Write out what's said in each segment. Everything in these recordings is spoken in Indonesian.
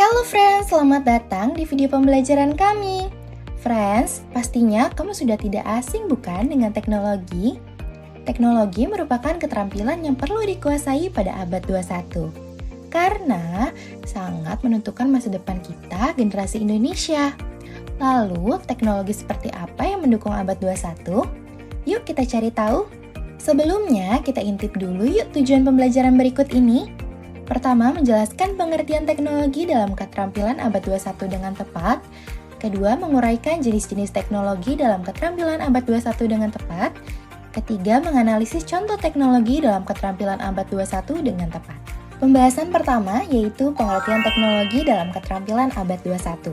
Halo friends, selamat datang di video pembelajaran kami. Friends, pastinya kamu sudah tidak asing bukan dengan teknologi? Teknologi merupakan keterampilan yang perlu dikuasai pada abad 21. Karena sangat menentukan masa depan kita, generasi Indonesia. Lalu, teknologi seperti apa yang mendukung abad 21? Yuk kita cari tahu. Sebelumnya, kita intip dulu yuk tujuan pembelajaran berikut ini. Pertama, menjelaskan pengertian teknologi dalam keterampilan abad 21 dengan tepat. Kedua, menguraikan jenis-jenis teknologi dalam keterampilan abad 21 dengan tepat. Ketiga, menganalisis contoh teknologi dalam keterampilan abad 21 dengan tepat. Pembahasan pertama yaitu pengertian teknologi dalam keterampilan abad 21.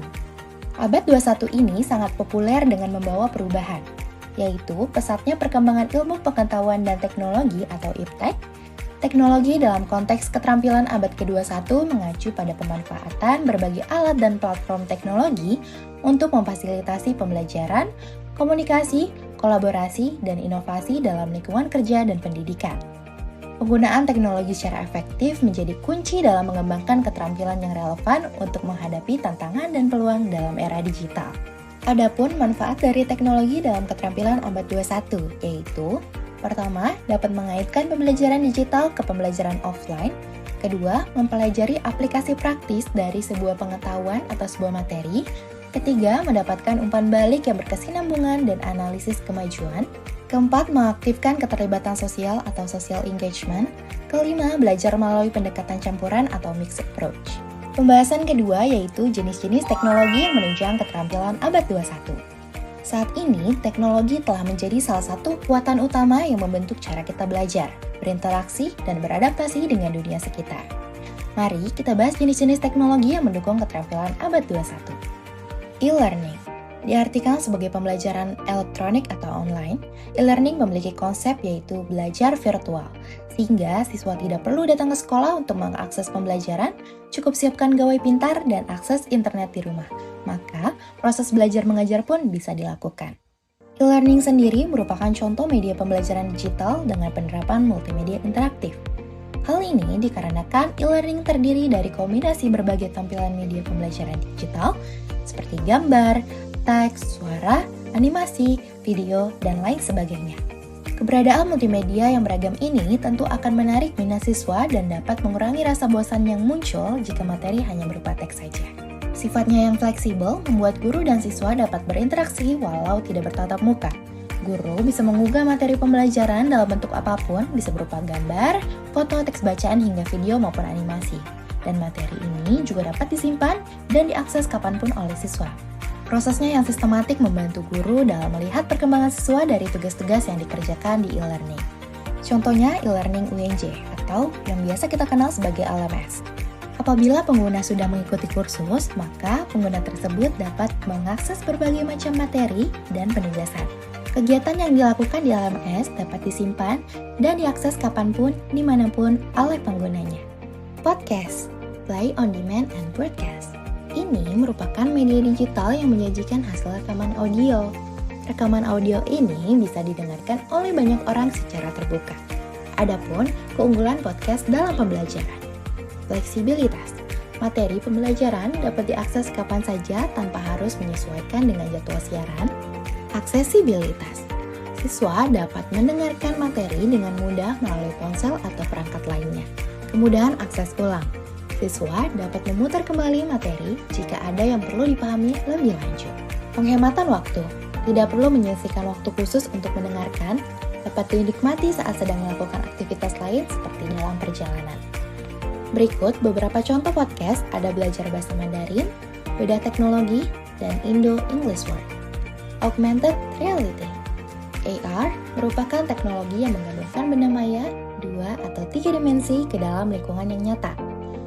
Abad 21 ini sangat populer dengan membawa perubahan, yaitu pesatnya perkembangan ilmu pengetahuan dan teknologi atau iptek. Teknologi dalam konteks keterampilan abad ke-21 mengacu pada pemanfaatan berbagai alat dan platform teknologi untuk memfasilitasi pembelajaran, komunikasi, kolaborasi, dan inovasi dalam lingkungan kerja dan pendidikan. Penggunaan teknologi secara efektif menjadi kunci dalam mengembangkan keterampilan yang relevan untuk menghadapi tantangan dan peluang dalam era digital. Adapun manfaat dari teknologi dalam keterampilan abad 21 yaitu: pertama, dapat mengaitkan pembelajaran digital ke pembelajaran offline. Kedua, mempelajari aplikasi praktis dari sebuah pengetahuan atau sebuah materi. Ketiga, mendapatkan umpan balik yang berkesinambungan dan analisis kemajuan. Keempat, mengaktifkan keterlibatan sosial atau social engagement. Kelima, belajar melalui pendekatan campuran atau mixed approach. Pembahasan kedua yaitu jenis-jenis teknologi yang menunjang keterampilan abad 21. Saat ini, teknologi telah menjadi salah satu kekuatan utama yang membentuk cara kita belajar, berinteraksi, dan beradaptasi dengan dunia sekitar. Mari kita bahas jenis-jenis teknologi yang mendukung keterampilan abad 21. E-learning diartikan sebagai pembelajaran elektronik atau online. E-learning memiliki konsep yaitu belajar virtual, sehingga siswa tidak perlu datang ke sekolah untuk mengakses pembelajaran, cukup siapkan gawai pintar dan akses internet di rumah. Maka, proses belajar mengajar pun bisa dilakukan. E-learning sendiri merupakan contoh media pembelajaran digital dengan penerapan multimedia interaktif. Hal ini dikarenakan e-learning terdiri dari kombinasi berbagai tampilan media pembelajaran digital seperti gambar, teks, suara, animasi, video, dan lain sebagainya. Keberadaan multimedia yang beragam ini tentu akan menarik minat siswa dan dapat mengurangi rasa bosan yang muncul jika materi hanya berupa teks saja. Sifatnya yang fleksibel membuat guru dan siswa dapat berinteraksi walau tidak bertatap muka. Guru bisa menggugah materi pembelajaran dalam bentuk apapun, bisa berupa gambar, foto, teks bacaan, hingga video maupun animasi. Dan materi ini juga dapat disimpan dan diakses kapanpun oleh siswa. Prosesnya yang sistematik membantu guru dalam melihat perkembangan siswa dari tugas-tugas yang dikerjakan di e-learning. Contohnya e-learning UNJ atau yang biasa kita kenal sebagai LMS. Apabila pengguna sudah mengikuti kursus, maka pengguna tersebut dapat mengakses berbagai macam materi dan penugasan. Kegiatan yang dilakukan di LMS dapat disimpan dan diakses kapanpun, dimanapun oleh penggunanya. Podcast, play on demand and broadcast. Ini merupakan media digital yang menyajikan hasil rekaman audio. Rekaman audio ini bisa didengarkan oleh banyak orang secara terbuka. Adapun keunggulan podcast dalam pembelajaran. Fleksibilitas. Materi pembelajaran dapat diakses kapan saja tanpa harus menyesuaikan dengan jadwal siaran. Aksesibilitas. Siswa dapat mendengarkan materi dengan mudah melalui ponsel atau perangkat lainnya. Kemudahan akses ulang. Siswa dapat memutar kembali materi jika ada yang perlu dipahami lebih lanjut. Penghematan waktu. Tidak perlu menyisihkan waktu khusus untuk mendengarkan, dapat dinikmati saat sedang melakukan aktivitas lain seperti dalam perjalanan. Berikut beberapa contoh podcast ada Belajar Bahasa Mandarin, Beda Teknologi, dan Indo English Word. Augmented Reality. AR merupakan teknologi yang menggabungkan benda maya, 2 atau 3 dimensi ke dalam lingkungan yang nyata.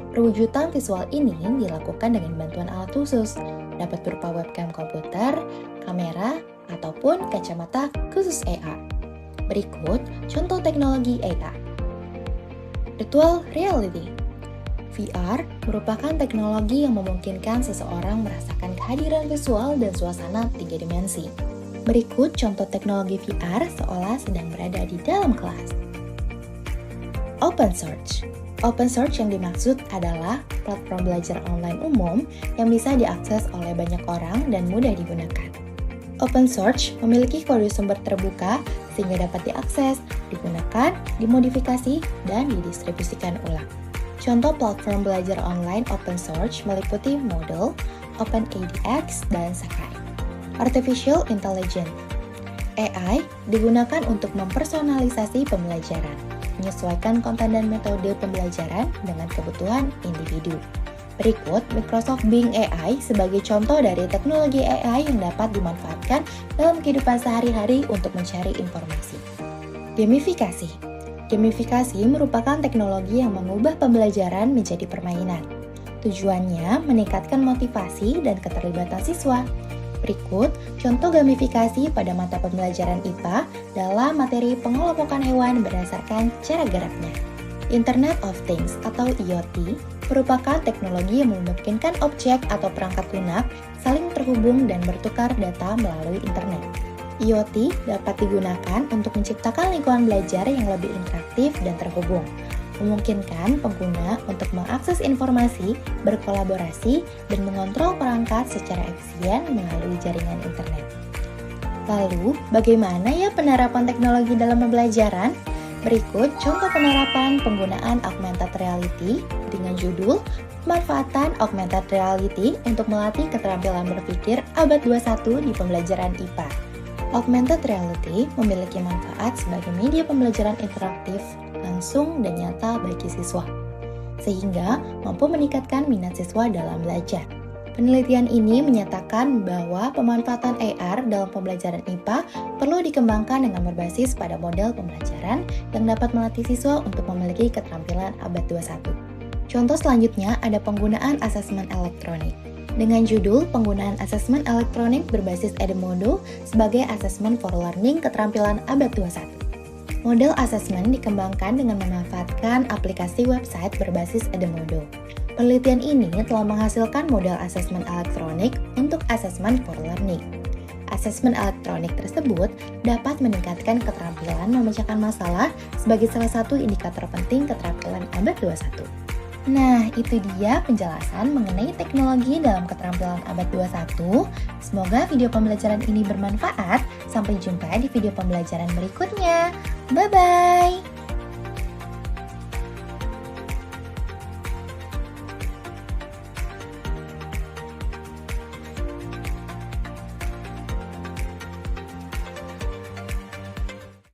Perwujudan visual ini dilakukan dengan bantuan alat khusus, dapat berupa webcam komputer, kamera, ataupun kacamata khusus AR. Berikut contoh teknologi AR. Virtual Reality. VR merupakan teknologi yang memungkinkan seseorang merasakan kehadiran visual dan suasana 3 dimensi. Berikut contoh teknologi VR seolah sedang berada di dalam kelas. Open Source. Open source yang dimaksud adalah platform belajar online umum yang bisa diakses oleh banyak orang dan mudah digunakan. Open source memiliki kode sumber terbuka sehingga dapat diakses, digunakan, dimodifikasi, dan didistribusikan ulang. Contoh platform belajar online open source meliputi Moodle, OpenADX, dan Sakai. Artificial Intelligence AI digunakan untuk mempersonalisasi pembelajaran, menyesuaikan konten dan metode pembelajaran dengan kebutuhan individu. Berikut Microsoft Bing AI sebagai contoh dari teknologi AI yang dapat dimanfaatkan dalam kehidupan sehari-hari untuk mencari informasi. Gamifikasi. Gamifikasi merupakan teknologi yang mengubah pembelajaran menjadi permainan. Tujuannya meningkatkan motivasi dan keterlibatan siswa. Berikut contoh gamifikasi pada mata pembelajaran IPA dalam materi pengelompokan hewan berdasarkan cara geraknya. Internet of Things atau IoT merupakan teknologi yang memungkinkan objek atau perangkat lunak saling terhubung dan bertukar data melalui internet. IoT dapat digunakan untuk menciptakan lingkungan belajar yang lebih interaktif dan terhubung, memungkinkan pengguna untuk mengakses informasi, berkolaborasi, dan mengontrol perangkat secara efisien melalui jaringan internet. Lalu, bagaimana ya penerapan teknologi dalam pembelajaran? Berikut contoh penerapan penggunaan augmented reality dengan judul Pemanfaatan Augmented Reality untuk melatih keterampilan berpikir abad 21 di pembelajaran IPA. Augmented reality memiliki manfaat sebagai media pembelajaran interaktif, langsung dan nyata bagi siswa, sehingga mampu meningkatkan minat siswa dalam belajar. Penelitian ini menyatakan bahwa pemanfaatan AR dalam pembelajaran IPA perlu dikembangkan dengan berbasis pada model pembelajaran yang dapat melatih siswa untuk memiliki keterampilan abad 21. Contoh selanjutnya ada penggunaan asesmen elektronik. Dengan judul penggunaan asesmen elektronik berbasis Edmodo sebagai asesmen for learning keterampilan abad 21. Model asesmen dikembangkan dengan memanfaatkan aplikasi website berbasis Edmodo. Penelitian ini telah menghasilkan model asesmen elektronik untuk asesmen for learning. Asesmen elektronik tersebut dapat meningkatkan keterampilan memecahkan masalah sebagai salah satu indikator penting keterampilan abad 21. Nah, itu dia penjelasan mengenai teknologi dalam keterampilan abad 21. Semoga video pembelajaran ini bermanfaat. Sampai jumpa di video pembelajaran berikutnya. Bye-bye!